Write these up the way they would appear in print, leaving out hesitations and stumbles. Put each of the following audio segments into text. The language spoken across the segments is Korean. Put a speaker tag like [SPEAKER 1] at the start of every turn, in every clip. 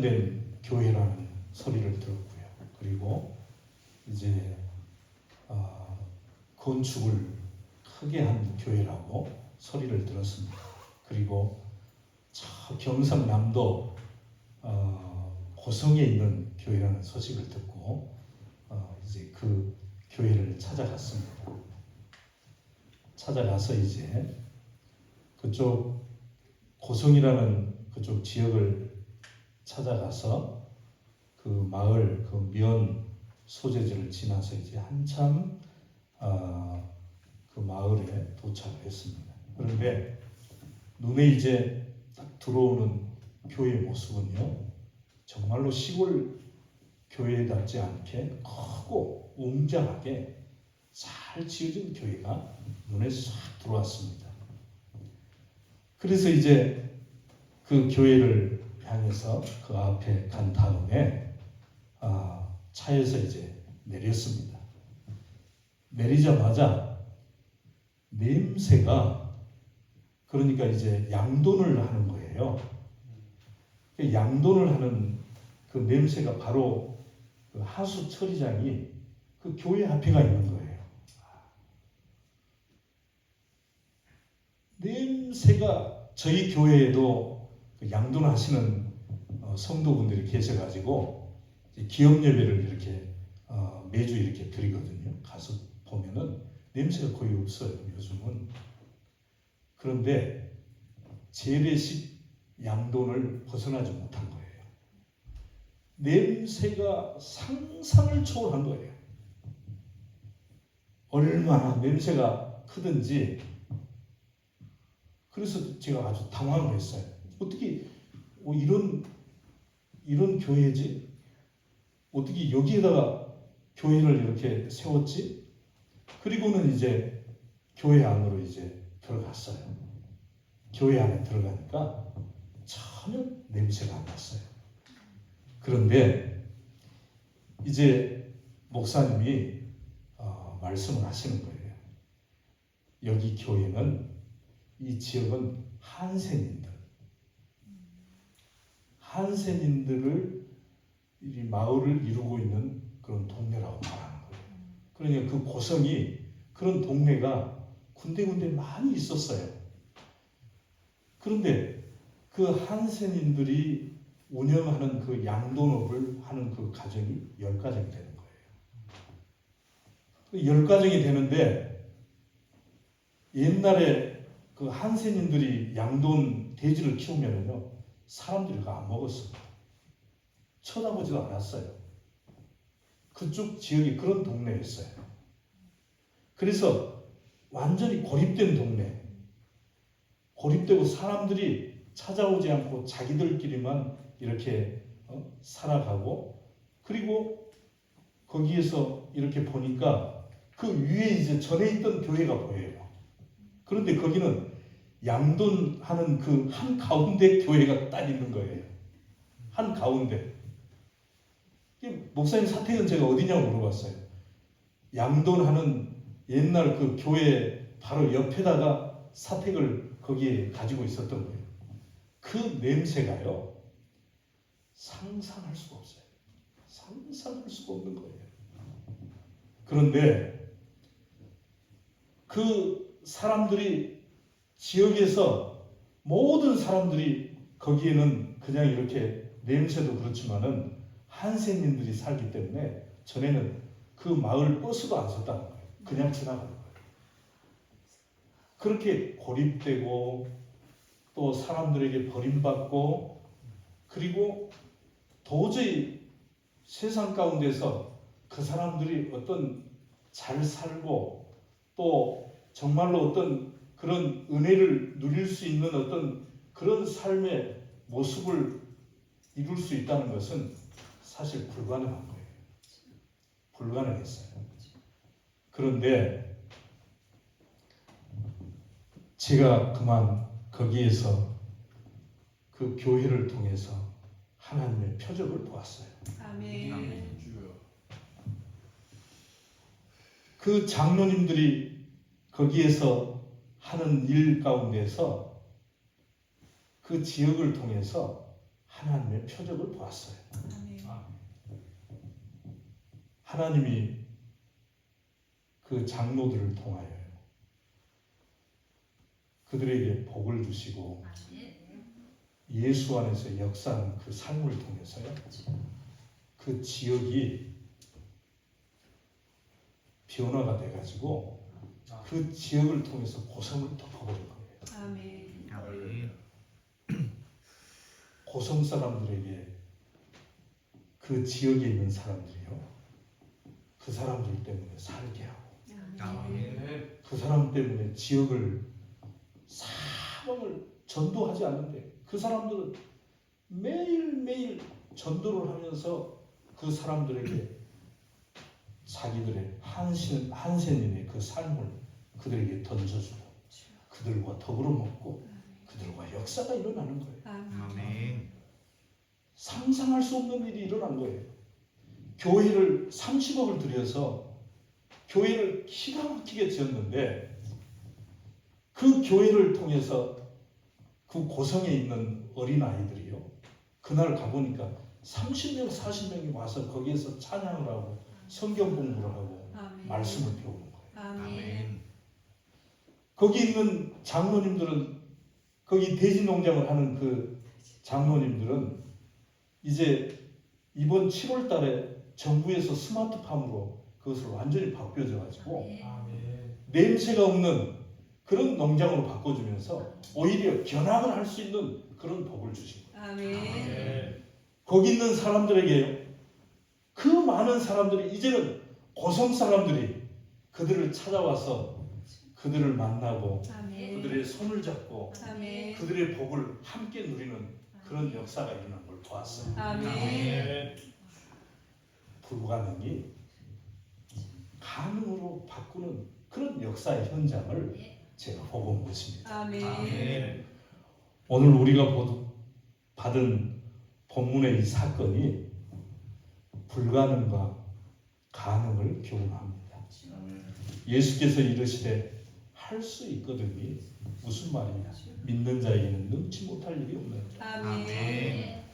[SPEAKER 1] 된 교회라는 소리를 들었고요. 그리고 이제 건축을 크게 한 교회라고 소리를 들었습니다. 그리고 저 경상남도 고성에 있는 교회라는 소식을 듣고 이제 그 교회를 찾아갔습니다. 찾아가서 이제 그쪽 고성이라는 그쪽 지역을 찾아가서 그 마을, 그 면 소재지를 지나서 이제 한참 그 마을에 도착을 했습니다. 그런데 눈에 이제 딱 들어오는 교회 모습은요, 정말로 시골 교회답지 않게 크고 웅장하게 잘 지어진 교회가 눈에 싹 들어왔습니다. 그래서 이제 그 교회를 향해서 그 앞에 간 다음에 차에서 이제 내렸습니다. 내리자마자 냄새가, 그러니까 이제 양돈을 하는 거예요. 양돈을 하는 그 냄새가 바로 그 하수 처리장이 그 교회 앞에가 있는 거예요. 냄새가, 저희 교회에도 양돈 하시는 성도분들이 계셔가지고 기업 예배를 이렇게 매주 이렇게 드리거든요. 가서 보면은 냄새가 거의 없어요, 요즘은. 그런데 재래식 양돈을 벗어나지 못한 거예요. 냄새가 상상을 초월한 거예요. 얼마나 냄새가 크든지. 그래서 제가 아주 당황을 했어요. 어떻게 이런 교회지? 어떻게 여기에다가 교회를 이렇게 세웠지? 그리고는 이제 교회 안으로 이제 들어갔어요. 교회 안에 들어가니까 전혀 냄새가 안 났어요. 그런데 이제 목사님이 말씀을 하시는 거예요. 여기 교회는, 이 지역은 한센인들을 이 마을을 이루고 있는 그런 동네라고 말하는 거예요. 그러니까 그 고성이, 그런 동네가 군데군데 많이 있었어요. 그런데 그 한센인들이 운영하는 그 양돈업을 하는 그 가정이 10가정이 되는 거예요. 10가정이 되는데 옛날에 그 한센인들이 양돈 돼지를 키우면은요, 사람들이 그거 안 먹었어요. 쳐다보지도 않았어요. 그쪽 지역이 그런 동네였어요. 그래서 완전히 고립된 동네, 고립되고 사람들이 찾아오지 않고 자기들끼리만 이렇게 살아가고, 그리고 거기에서 이렇게 보니까 그 위에 이제 전에 있던 교회가 보여요. 그런데 거기는 양돈하는 그 한 가운데 교회가 딱 있는 거예요. 한 가운데. 목사님 사택은 제가 어디냐고 물어봤어요. 양돈하는 옛날 그 교회 바로 옆에다가 사택을 거기에 가지고 있었던 거예요. 그 냄새가요, 상상할 수가 없어요. 상상할 수가 없는 거예요. 그런데 그 사람들이, 지역에서 모든 사람들이 거기에는 그냥 이렇게 냄새도 그렇지만은 한센인들이 살기 때문에 전에는 그 마을 버스도 안 섰다는 거예요. 그냥 지나가는 거예요. 그렇게 고립되고 또 사람들에게 버림받고, 그리고 도저히 세상 가운데서 그 사람들이 어떤 잘 살고 또 정말로 어떤 그런 은혜를 누릴 수 있는 어떤 그런 삶의 모습을 이룰 수 있다는 것은 사실 불가능한 거예요. 불가능했어요. 그런데 제가 그만 거기에서 그 교회를 통해서 하나님의 표적을 보았어요.
[SPEAKER 2] 아멘.
[SPEAKER 1] 그 장로님들이 거기에서 하는 일 가운데서 그 지역을 통해서 하나님의 표적을 보았어요.
[SPEAKER 2] 아멘.
[SPEAKER 1] 하나님이 그 장로들을 통하여 그들에게 복을 주시고 예수 안에서 역사하는 그 삶을 통해서요, 그 지역이 변화가 돼가지고 그 지역을 통해서 고성을 덮어버린 거예요.
[SPEAKER 2] 아멘.
[SPEAKER 1] 고성 사람들에게, 그 지역에 있는 사람들이요, 그 사람들 때문에 살게 하고,
[SPEAKER 2] 아멘.
[SPEAKER 1] 그 사람 때문에 지역을, 사방을 전도하지 않는데 그 사람들은 매일매일 전도를 하면서 그 사람들에게 자기들의 한센인의 그 삶을 그들에게 던져주고, 그들과 더불어 먹고 그들과 역사가 일어나는 거예요.
[SPEAKER 2] 아멘.
[SPEAKER 1] 상상할 수 없는 일이 일어난 거예요. 교회를 30억을 들여서 교회를 기가 막히게 지었는데, 그 교회를 통해서 그 고성에 있는 어린아이들이요, 그날 가보니까 30명, 40명이 와서 거기에서 찬양을 하고 성경 공부를 하고
[SPEAKER 2] 아멘.
[SPEAKER 1] 말씀을 배우는 거예요.
[SPEAKER 2] 아멘.
[SPEAKER 1] 거기 있는 장로님들은, 거기 돼지 농장을 하는 그 장로님들은 이제 이번 7월 달에 정부에서 스마트팜으로 그것을 완전히 바뀌어져가지고 냄새가 없는 그런 농장으로 바꿔주면서 오히려 견학을 할 수 있는 그런 복을 주신 거예요.
[SPEAKER 2] 아멘.
[SPEAKER 1] 거기 있는 사람들에게, 그 많은 사람들이 이제는 고성 사람들이 그들을 찾아와서 그들을 만나고
[SPEAKER 2] 아멘.
[SPEAKER 1] 그들의 손을 잡고
[SPEAKER 2] 아멘.
[SPEAKER 1] 그들의 복을 함께 누리는 그런 역사가 일어난 걸 보았어요.
[SPEAKER 2] 아멘.
[SPEAKER 1] 불가능이 가능으로 바꾸는 그런 역사의 현장을 제가 보고 온 것입니다.
[SPEAKER 2] 아멘.
[SPEAKER 1] 오늘 우리가 받은 본문의 이 사건이 불가능과 가능을 교훈합니다. 예수께서 이르시되 할 수 있거든이 무슨 말이냐? 믿는 자에게는 능치 못할 일이 없느니라.
[SPEAKER 2] 아멘.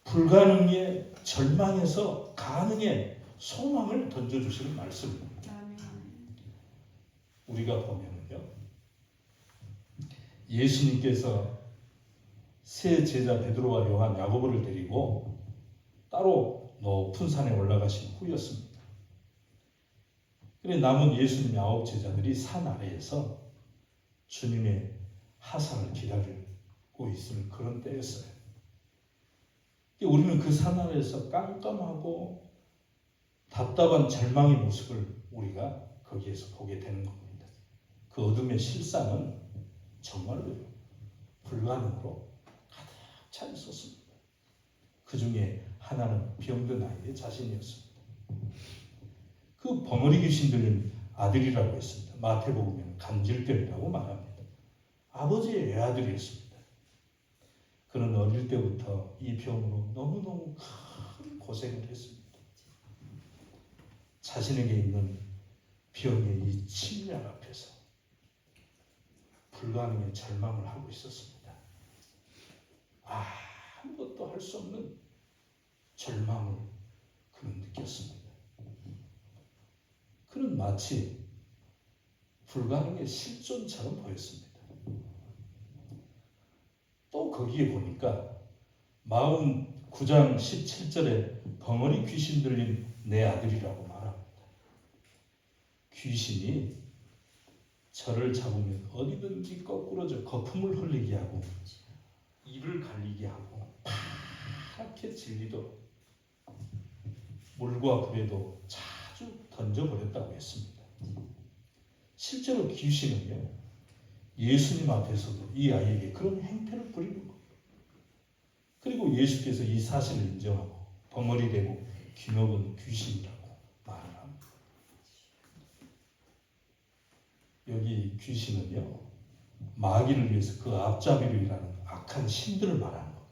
[SPEAKER 1] 불가능에 절망해서 가능에 소망을 던져주시는 말씀입니다. 우리가 보면은요, 예수님께서 세 제자 베드로와 요한, 야고보를 데리고 따로 높은 산에 올라가신 후였습니다. 그래 남은 예수님의 9 제자들이 산 아래에서 주님의 하산을 기다리고 있을 그런 때였어요. 우리는 그 산 아래에서 깜깜하고 답답한 절망의 모습을 우리가 거기에서 보게 되는 겁니다. 그 어둠의 실상은 정말로 불가능으로 가득 차 있었습니다. 그 중에 하나는 병든 아이의 자신이었습니다. 그 벙어리 귀신 들린 아들이라고 했습니다. 마태복음에는 간질병이라고 말합니다. 아버지의 외아들이었습니다. 그는 어릴 때부터 이 병으로 너무너무 큰 고생을 했습니다. 자신에게 있는 병의 이 침략 앞에서 불가능의 절망을 하고 있었습니다. 아무것도 할 수 없는 절망을 그는 느꼈습니다. 그는 마치 불가능의 실존처럼 보였습니다. 또 거기에 보니까 마음 9장 17절에 벙어리 귀신 들린 내 아들이라고 말합니다. 귀신이 저를 잡으면 어디든지 거꾸러져 거품을 흘리게 하고 이를 갈리게 하고 파랗게 질리도록 물과 불에도 자주 던져버렸다고 했습니다. 실제로 귀신은요, 예수님 앞에서도 이 아이에게 그런 행태를 부리는 겁니다. 그리고 예수께서 이 사실을 인정하고 벙어리 되고 귀먹은 귀신이라고 말을 합니다. 여기 귀신은요, 마귀를 위해서 그 앞잡이로 일하는 악한 신들을 말하는 겁니다.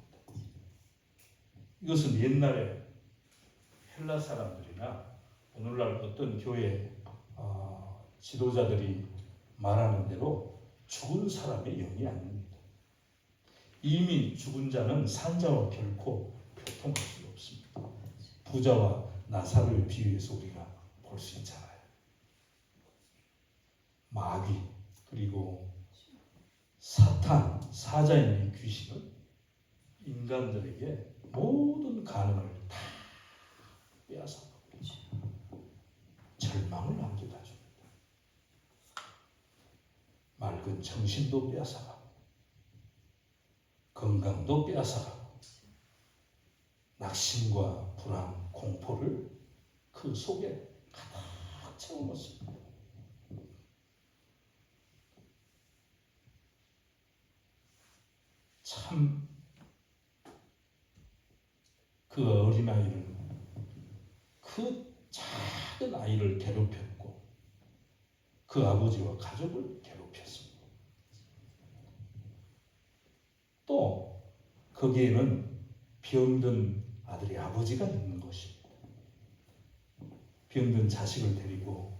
[SPEAKER 1] 이것은 옛날에 헬라 사람들이나 오늘날 어떤 교회 지도자들이 말하는 대로 죽은 사람의 영이 아닙니다. 이미 죽은 자는 산자와 결코 교통할 수 없습니다. 부자와 나사로의 비유에서 우리가 볼 수 있잖아요. 마귀 그리고 사탄, 사자인 귀신은 인간들에게 모든 가능을 다 빼앗아가고 절망을 남겨다 줍니다. 맑은 정신도 빼앗아가고 건강도 빼앗아가고 낙심과 불안, 공포를 그 속에 가득 채워넣습니다. 참 그 어린아이를, 그 작은 아이를 괴롭혔고 그 아버지와 가족을 괴롭혔습니다. 또 거기에는 병든 아들의 아버지가 있는 것입니다. 병든 자식을 데리고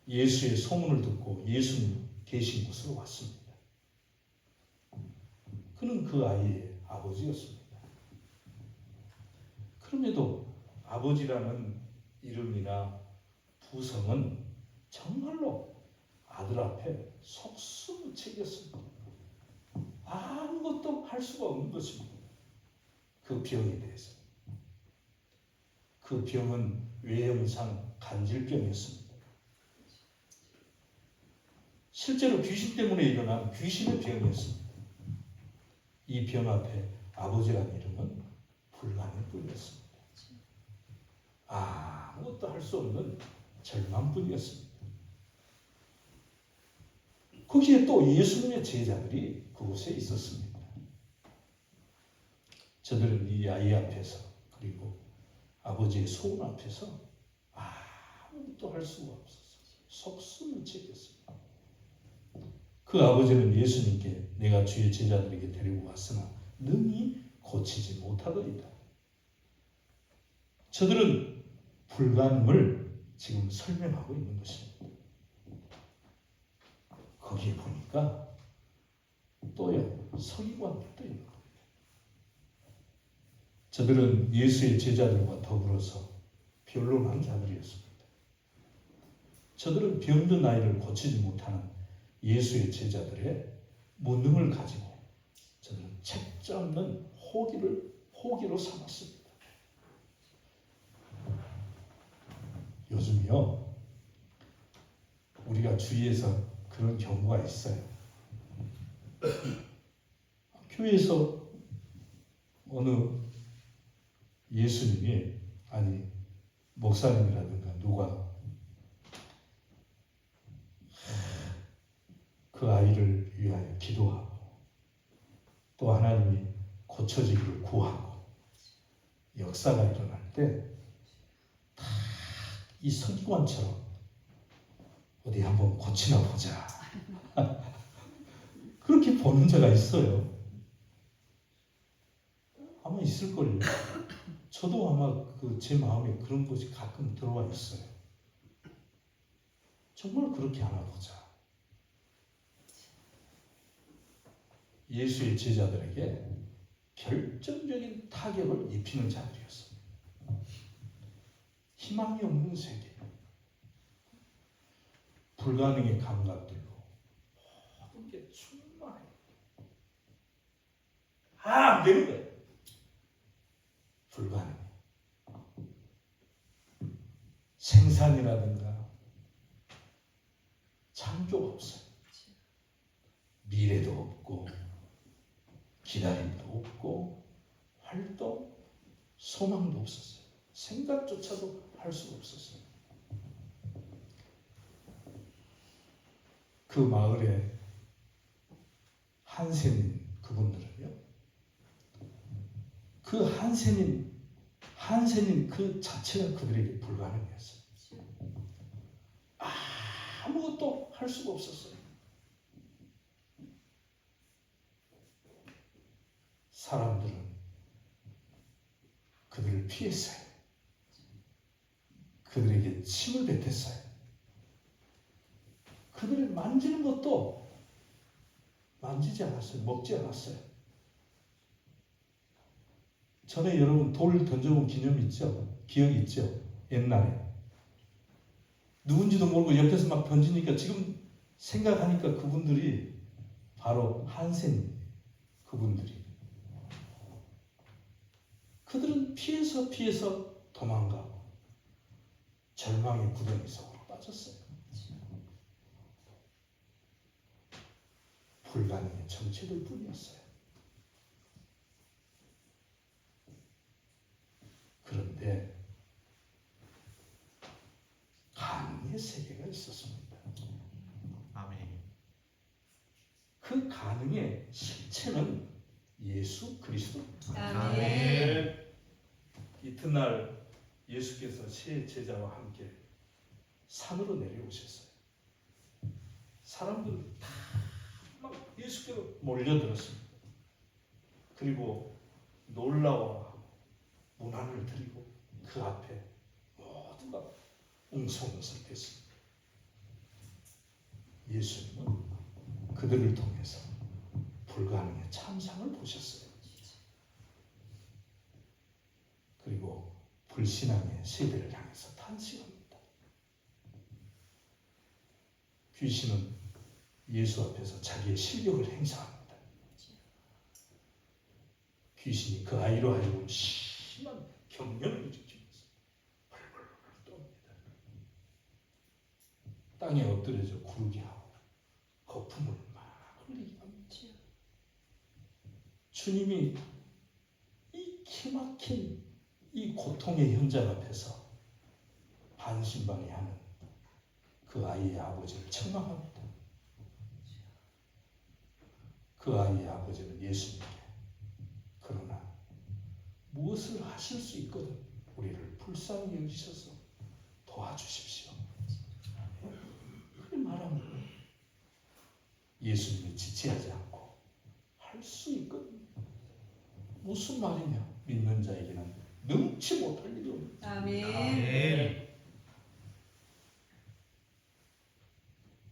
[SPEAKER 1] 예수의 소문을 듣고 예수님 계신 곳으로 왔습니다. 그는 그 아이의 아버지였습니다. 그럼에도 아버지라는 이름이나 부성은 정말로 아들 앞에 속수무책이었습니다. 아무것도 할 수가 없는 것입니다. 그 병에 대해서. 그 병은 외형상 간질병이었습니다. 실제로 귀신 때문에 일어난 귀신의 병이었습니다. 이 병 앞에 아버지라는 이름은 불가능일 뿐이었습니다. 아무것도 할 수 없는 절망뿐이었습니다. 거기에 또 예수님의 제자들이 그곳에 있었습니다. 저들은 이 아이 앞에서 그리고 아버지 아버지의 소원 앞에서 아무것도 할 수가 없었어요. 속숨을 쳤겠습니다. 그 아버지는 예수님께 내가 주의 제자들에게 데리고 왔으나 능히 고치지 못하더이다. 저들은 불가능을 지금 설명하고 있는 것입니다. 거기에 보니까 또요 서기관들도 있는 거예요. 저들은 예수의 제자들과 더불어서 변론한 자들이었습니다. 저들은 병든 아이를 고치지 못하는 예수의 제자들의 무능을 가지고 저들은 책자 없는 호기로 삼았습니다. 요즘요 우리가 주위에서 그런 경우가 있어요. 교회에서 어느 예수님이 아니 목사님이라든가 누가 그 아이를 위하여 기도하고 또 하나님이 고쳐지기를 구하고 역사가 일어날 때 다 이 서기관처럼 어디 한번 고치나 보자 그렇게 보는 자가 있어요. 아마 있을걸요. 저도 아마 제 마음에 그런 것이 가끔 들어와 있어요. 정말 그렇게 하나 보자. 예수의 제자들에게 결정적인 타격을 입히는 자들이었어요. 희망이 없는 세계, 불가능의 감각들로 모든 게 충만해요. 안 되는 거예요. 불가능. 생산이라든가 창조가 없어요. 미래도 없고 기다림도 없고 활동, 소망도 없었어요. 생각조차도 할 수가 없었어요. 그 마을에 한센인 그분들은요. 그 한센인 그 자체가 그들에게 불가능했어요. 아무것도 할 수가 없었어요. 사람들은 그들을 피했어요. 그들에게 침을 뱉었어요. 그들을 만지는 것도 만지지 않았어요. 먹지 않았어요. 전에 여러분 돌 던져본 기념 있죠? 기억 있죠? 옛날에 누군지도 모르고 옆에서 막 던지니까 지금 생각하니까 그분들이 바로 한센 그분들이 그들은 피해서 도망가고 절망의 구덩이 속으로 빠졌어요. 불가능의 정체들 뿐이었어요. 그런데 가능의 세계가 있었습니다.
[SPEAKER 2] 아멘.
[SPEAKER 1] 그 가능의 실체는 예수 그리스도.
[SPEAKER 2] 아멘.
[SPEAKER 1] 이튿날 예수께서 세 제자와 함께 산으로 내려오셨어요. 사람들은 다 막 예수께로 몰려들었습니다. 그리고 놀라워하고 문안을 드리고 그 앞에 모두가 웅성웅성했습니다. 예수님은 그들을 통해서 불가능의 참상을 보셨어요. 그리고 불신앙의 세대를 향해서 탄식합니다. 귀신은 예수 앞에서 자기의 실력을 행사합니다. 귀신이 그 아이로 하여금 심한 경련을 일으키면서 벌벌 떱니다. 땅에 엎드려져 구르게 하고 거품을 막 흘리게 합니다. 주님이 이 기막힌 이 고통의 현장 앞에서 반신반의하는 그 아이의 아버지를 책망합니다. 그 아이의 아버지는 예수님께 그러나 무엇을 하실 수 있거든 우리를 불쌍히 여기셔서 도와주십시오. 그렇게 말합니다. 예수님이 지체하지 않고 할 수 있거든요. 무슨 말이냐? 믿는 자에게는 능치 못할 일이 없습니다.
[SPEAKER 2] 아멘.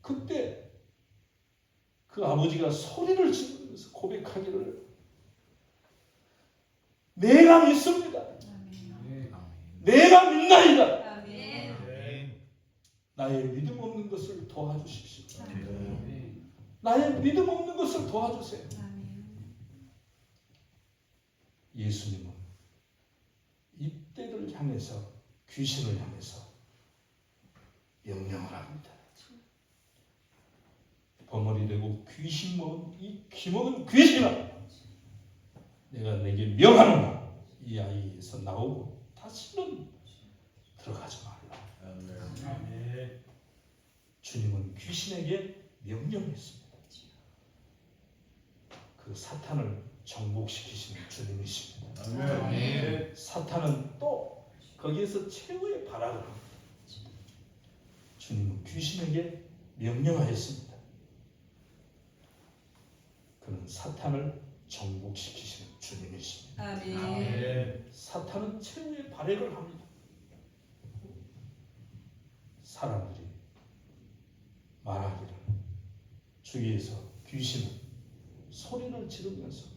[SPEAKER 1] 그때 그 아버지가 소리를 지르면서 고백하기를 내가 믿습니다. 내가 믿나이다.
[SPEAKER 2] 아멘.
[SPEAKER 1] 나의 믿음 없는 것을 도와주십시오. 나의 믿음 없는 것을 도와주세요. 예수님은 이때를 향해서 귀신을 향해서 명령을 합니다. 버머리 되고 귀신 먹은 이 귀먹은 귀신아, 내가 내게 명하노라. 이 아이에서 나오고 다시는 들어가지 말라.
[SPEAKER 3] 아멘.
[SPEAKER 1] 주님은 귀신에게 명령했습니다. 그 사탄을 정복시키시는 주님이십니다.
[SPEAKER 3] 아멘.
[SPEAKER 1] 사탄은 또 거기에서 최후의 발악을 합니다. 주님은 귀신에게 명령하였습니다. 그는 사탄을 정복시키시는 주님이십니다.
[SPEAKER 3] 아멘.
[SPEAKER 1] 사탄은 최후의 발악을 합니다. 사람들이 말하기를 주위에서 귀신은 소리를 지르면서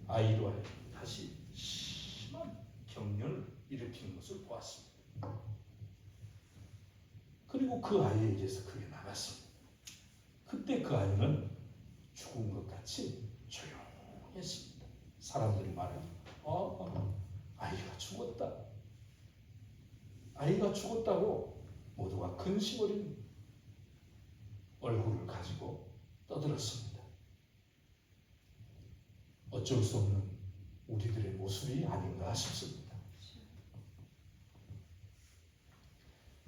[SPEAKER 1] 아이로 하여 다시 심한 경련을 일으키는 것을 보았습니다. 그리고 그 아이에게서 그게 나갔습니다. 그때 그 아이는 죽은 것 같이 조용했습니다. 사람들이 말하기를 아이가 죽었다. 아이가 죽었다고 모두가 근심 어린 얼굴을 가지고 떠들었습니다. 어쩔 수 없는 우리들의 모습이 아닌가 싶습니다.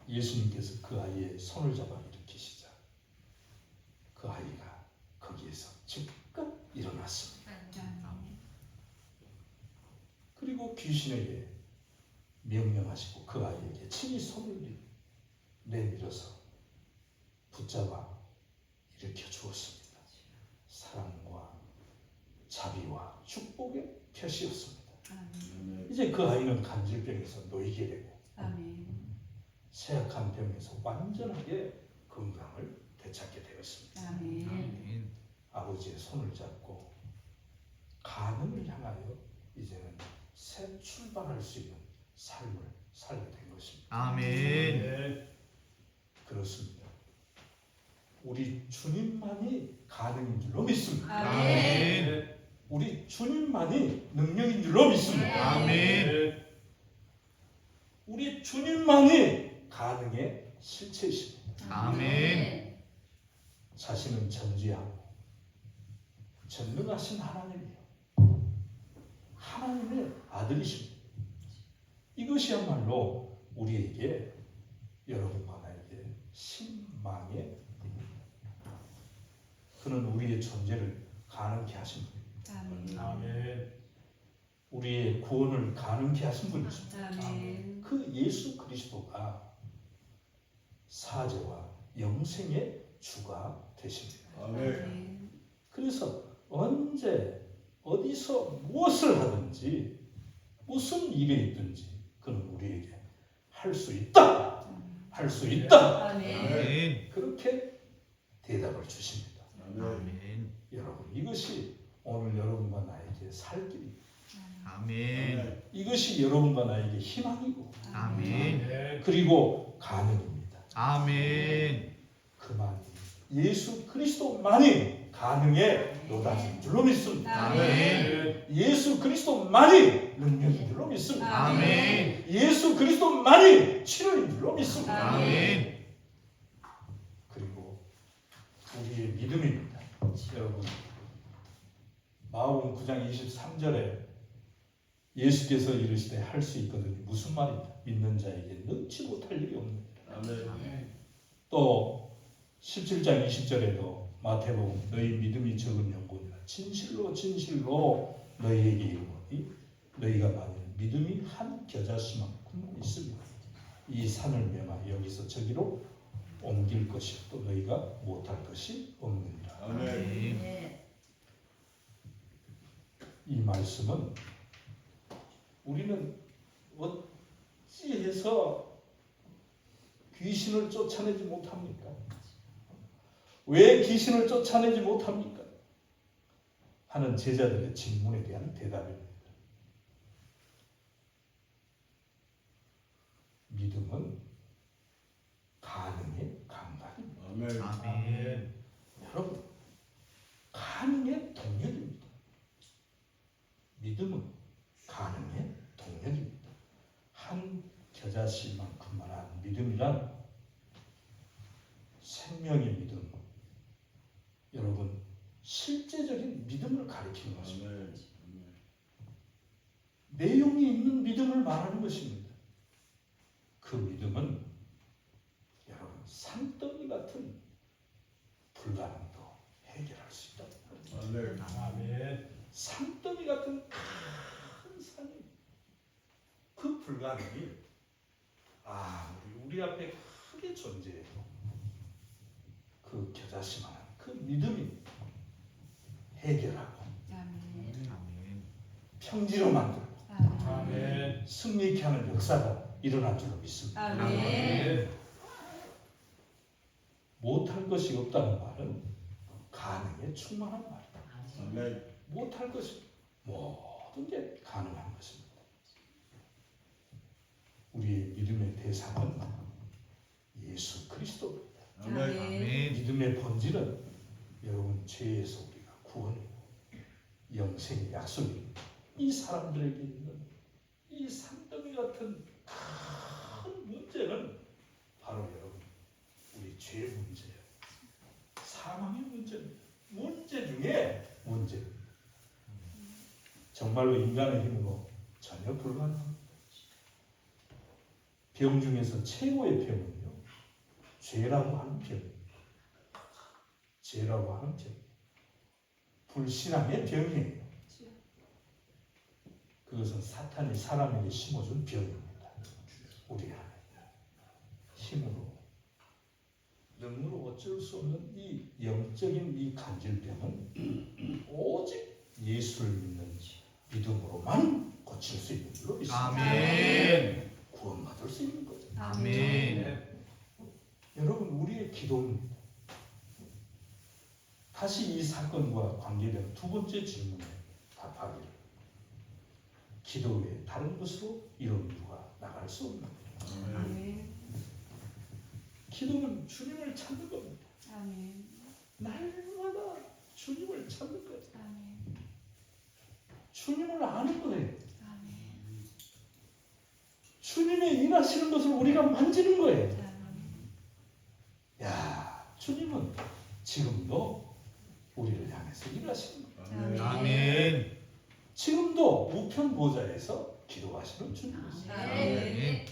[SPEAKER 1] 예수님께서 그 아이의 손을 잡아 일으키시자 그 아이가 거기에서 즉각 일어났습니다. 그리고 귀신에게 명령하시고 그 아이에게 친히 손을 내밀어서 붙잡아 일으켜 주었습니다. 사랑과 자비와 축복의 표시였습니다. 이제 그 아이는 간질병에서 놓이게 되고 쇠약한 병에서 완전하게 건강을 되찾게 되었습니다.
[SPEAKER 2] 아멘.
[SPEAKER 1] 아버지의 손을 잡고 가능을 향하여 이제는 새 출발할 수 있는 삶을 살게 된 것입니다.
[SPEAKER 2] 아멘.
[SPEAKER 1] 그렇습니다. 우리 주님만이 가능인 줄로 믿습니다.
[SPEAKER 2] 아멘.
[SPEAKER 1] 우리 주님만이 능력인 줄로 믿습니다.
[SPEAKER 2] 아멘.
[SPEAKER 1] 우리 주님만이 가능의 실체이십니다.
[SPEAKER 2] 아멘.
[SPEAKER 1] 자신은 전지하고 전능하신 하나님이요, 하나님의 아들이십니다. 이것이야말로 우리에게, 여러분과 나에게 신망의 힘입니다. 그는 우리의 존재를 가능케 하신 분입니다.
[SPEAKER 3] 아멘.
[SPEAKER 1] 우리의 구원을 가능케 하신 분이십니다.
[SPEAKER 4] 아멘.
[SPEAKER 1] 그 예수 그리스도가 사제와 영생의 주가 되십니다.
[SPEAKER 3] 아멘.
[SPEAKER 1] 그래서 언제 어디서 무엇을 하든지 무슨 일이 있든지 그는 우리에게 할 수 있다, 할 수 있다,
[SPEAKER 2] 아멘.
[SPEAKER 1] 그렇게 대답을 주십니다.
[SPEAKER 2] 아멘.
[SPEAKER 1] 여러분, 이것이 오늘 여러분과 나에게 살 길입니다.
[SPEAKER 2] 아멘.
[SPEAKER 1] 이것이 여러분과 나에게 희망이고
[SPEAKER 2] 아멘.
[SPEAKER 1] 그리고 가능입니다.
[SPEAKER 2] 아멘.
[SPEAKER 1] 그만 예수 그리스도만이 가능에 노다진 줄로 믿습니다.
[SPEAKER 2] 아멘.
[SPEAKER 1] 예수 그리스도만이 능력인 줄로 믿습니다.
[SPEAKER 2] 아멘.
[SPEAKER 1] 예수 그리스도만이 치료인 줄로 믿습니다.
[SPEAKER 2] 아멘.
[SPEAKER 1] 그리고 우리의 믿음입니다. 여러분, 마가복음 9장 23절에 예수께서 이르시되 할 수 있거든요. 무슨 말입니까? 믿는 자에게 능치 못할 일이 없느니라.
[SPEAKER 3] 아멘.
[SPEAKER 1] 또 17장 20절에도 마태복음 너희 믿음이 적은 영혼이라 진실로 진실로 너희에게 이르노니 너희가 만일 믿음이 한 겨자씨만큼 있으며 이 산을 메마 여기서 저기로 옮길 것이 또 너희가 못할 것이 없느니라.
[SPEAKER 2] 아멘.
[SPEAKER 1] 이 말씀은 우리는 어찌해서 귀신을 쫓아내지 못합니까? 왜 귀신을 쫓아내지 못합니까? 하는 제자들의 질문에 대한 대답입니다. 믿음은 가능의 감각입니다.
[SPEAKER 2] 아멘.
[SPEAKER 1] 여러분, 가능의 동력입니다. 믿음은 가능의 동력입니다. 한 겨자씨만큼만한 믿음이란 생명의 믿음, 여러분 실제적인 믿음을 가리키는 것입니다. 내용이 있는 믿음을 말하는 것입니다. 그 믿음은 여러분 산더미 같은 불가능도 해결할 수 있다. 산더미 같은 큰 산이 그 불가능이 우리 앞에 크게 존재해요. 그 겨자씨만한 그 믿음이 해결하고
[SPEAKER 2] 아멘.
[SPEAKER 1] 평지로 만들고 승리케 하는 역사가 일어날 줄로 믿습니다.
[SPEAKER 2] 아멘.
[SPEAKER 1] 못할 것이 없다는 말은 가능에 충만한 말이다. 못할 것이 모든 게 가능한 것입니다. 우리의 믿음의 대상은 예수 그리스도입니다.
[SPEAKER 2] 아멘.
[SPEAKER 1] 믿음의 본질은 여러분 죄에서 우리가 구원이고 영생의 약속이 이 사람들에게 있는 이 산더미 같은 큰 문제는 바로 여러분 우리 죄 문제예요. 사망의 문제입니다. 문제 중에 문제. 정말로 인간의 힘으로 전혀 불가능합니다. 병 중에서 최고의 병은요, 죄라고 하는 병입니다. 죄라고 하는 병. 불신앙의 병이에요. 그것은 사탄이 사람에게 심어준 병입니다. 우리 안에 힘으로, 능으로 어쩔 수 없는 이 영적인 이 간질병은 오직 예수를 믿는 믿음으로만 고칠 수 있는 줄로 믿습니다.
[SPEAKER 2] 아멘.
[SPEAKER 1] 구원받을 수 있는 거죠.
[SPEAKER 2] 아멘.
[SPEAKER 1] 여러분, 우리의 기도입니다. 다시 이 사건과 관계된 두 번째 질문에 답하기를 기도 외에 다른 것으로 이런 이유가 나갈 수 없는 거예요. 기도는 주님을 찾는 겁니다. 날마다 주님을 찾는 거죠. 주님을 아는 거예요. 주님의 일하시는 것을 우리가 만지는 거예요. 야, 주님은 지금도 우리를 향해서 일하시는 거예요.
[SPEAKER 2] 아멘.
[SPEAKER 1] 지금도 우편 보좌에서 기도하시는 주님이세요.
[SPEAKER 2] 아멘.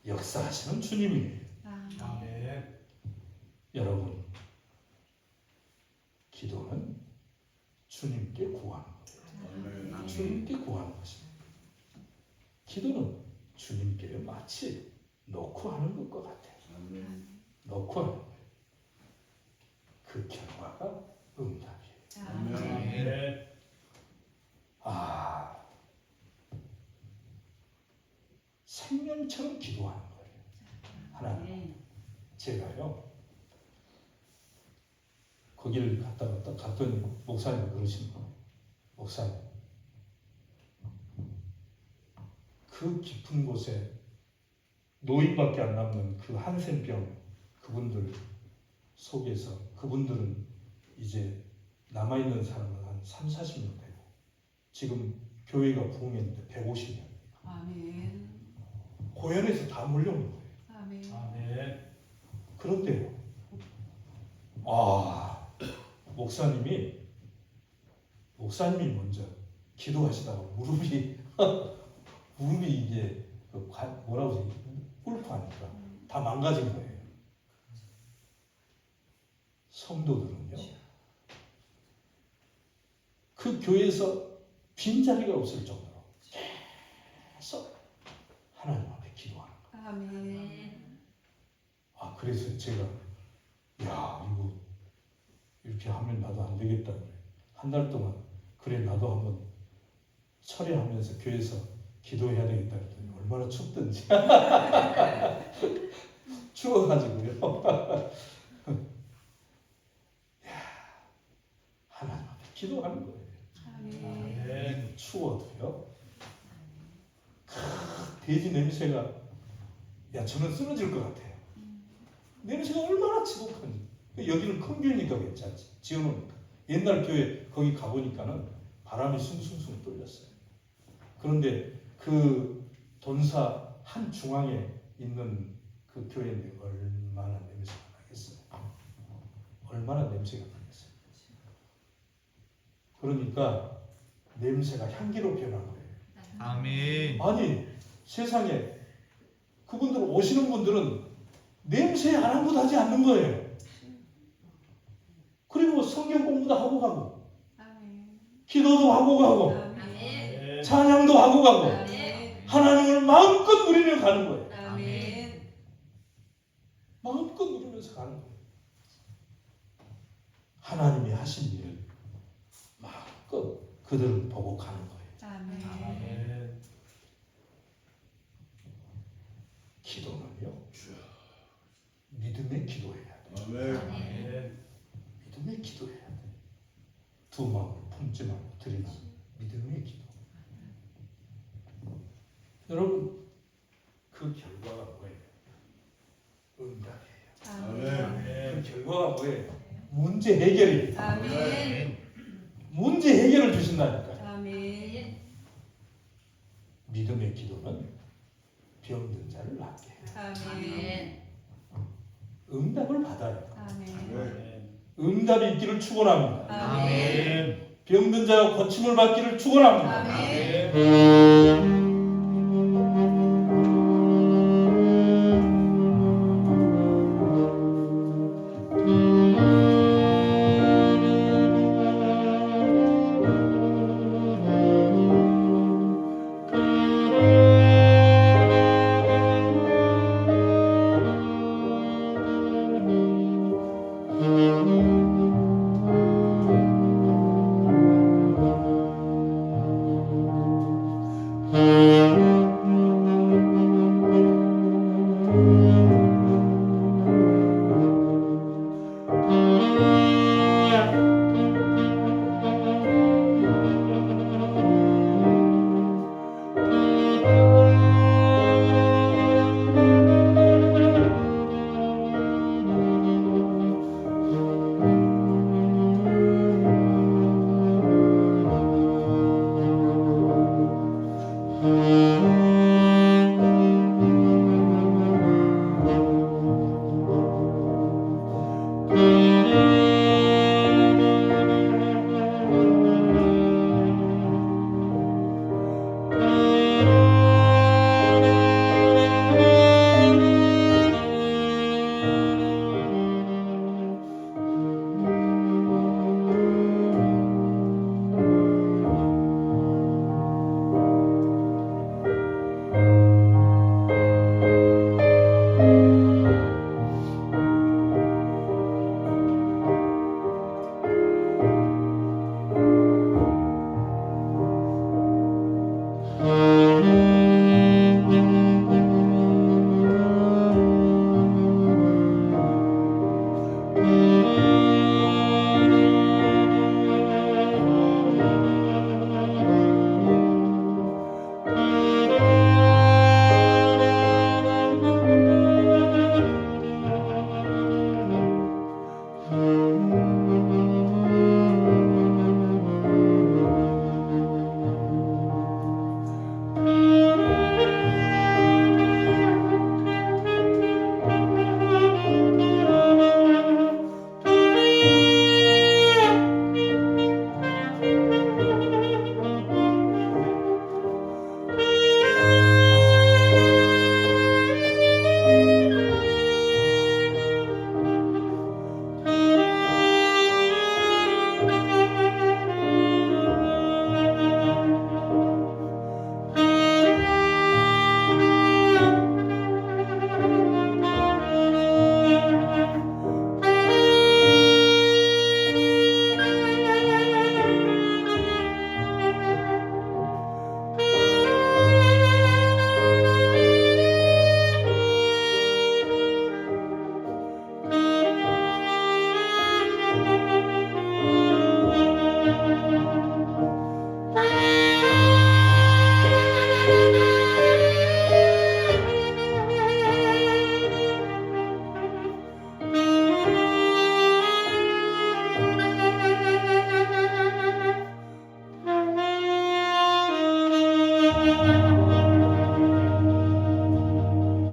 [SPEAKER 1] 역사하시는 주님이에요. 여러분, 기도는 주님께 구하는 거예요. 주님께 구하는 것입니다. 기도는 주님께 마치 놓고 하는 것과 같아요. 놓고 하는 거예요. 그 결과가 응답이에요.
[SPEAKER 2] 아멘.
[SPEAKER 1] 생명처럼 기도하는 거예요. 하나님, 제가요 거기를 갔더니 목사님이 그러시는 거예요. 목사님, 그 깊은 곳에 노인밖에 안 남는 그 한센병 그분들 속에서 그분들은 이제 남아있는 사람은 한 30-40명 되고 지금 교회가 부흥했는데 150명 고연에서 다 몰려오는 거예요. 그런데요, 목사님이 먼저 기도하시다가 무릎이 이게 뭐라고 하지? 꿀프하니까 다 망가진 거예요. 성도들은요, 그 교회에서 빈자리가 없을 정도로 기도하는 거예요.
[SPEAKER 3] 아멘.
[SPEAKER 1] 아, 그래서 제가 야, 이거 이렇게 하면 나도 안 되겠다 그래. 한 달 동안 그래 나도 한번 철회하면서 교회에서 기도해야 되겠다 그랬더니 얼마나 춥든지 추워가지고요. 야, 하나님 앞에 기도하는 거예요.
[SPEAKER 3] 아멘.
[SPEAKER 1] 추워도요. 돼지 냄새가 야 저는 쓰러질 것 같아요. 냄새가 얼마나 지독한지. 여기는 큰 교회니까 괜찮지. 지어놓으니까. 옛날 교회 거기 가보니까는 바람이 숭숭숭 뚫렸어요. 그런데 그 돈사 한 중앙에 있는 그 교회인데 얼마나 냄새가 나겠어요. 얼마나 냄새가 나겠어요. 그러니까 냄새가 향기로 변한 거예요.
[SPEAKER 2] 아멘.
[SPEAKER 1] 아니 세상에 그분들 오시는 분들은 냄새 아랑곳 하지 않는 거예요. 그리고 성경 공부도 하고 가고
[SPEAKER 3] 아멘.
[SPEAKER 1] 기도도 하고 가고
[SPEAKER 3] 아멘.
[SPEAKER 1] 찬양도 하고 가고
[SPEAKER 3] 아멘.
[SPEAKER 1] 하나님을 마음껏 누리며 가는 거예요.
[SPEAKER 3] 아멘.
[SPEAKER 1] 마음껏 누리면서 가는 거예요. 하나님이 하신 일을 마음껏 그들을 보고 가는 거예요.
[SPEAKER 3] 아멘.
[SPEAKER 1] 기도는요 믿음의 기도해야 돼요. 믿음의 기도해야 돼요. 두 마음을 품지 말고 드리는 믿음의 기도. 여러분 그 결과가 뭐예요? 응답이에요.
[SPEAKER 3] 아멘.
[SPEAKER 1] 그 결과가 뭐예요? 문제 해결이에요.
[SPEAKER 3] 아멘.
[SPEAKER 1] 문제 해결을 주신다니까요.
[SPEAKER 3] 아멘.
[SPEAKER 1] 믿음의 기도는 병든 자를 낫게 해요.
[SPEAKER 3] 아멘.
[SPEAKER 1] 응답을 받아요.
[SPEAKER 3] 아멘.
[SPEAKER 1] 응답이 있기를 축원합니다.
[SPEAKER 3] 아멘.
[SPEAKER 1] 병든 자가 고침을 받기를 축원합니다.
[SPEAKER 3] 아멘.
[SPEAKER 2] 아멘.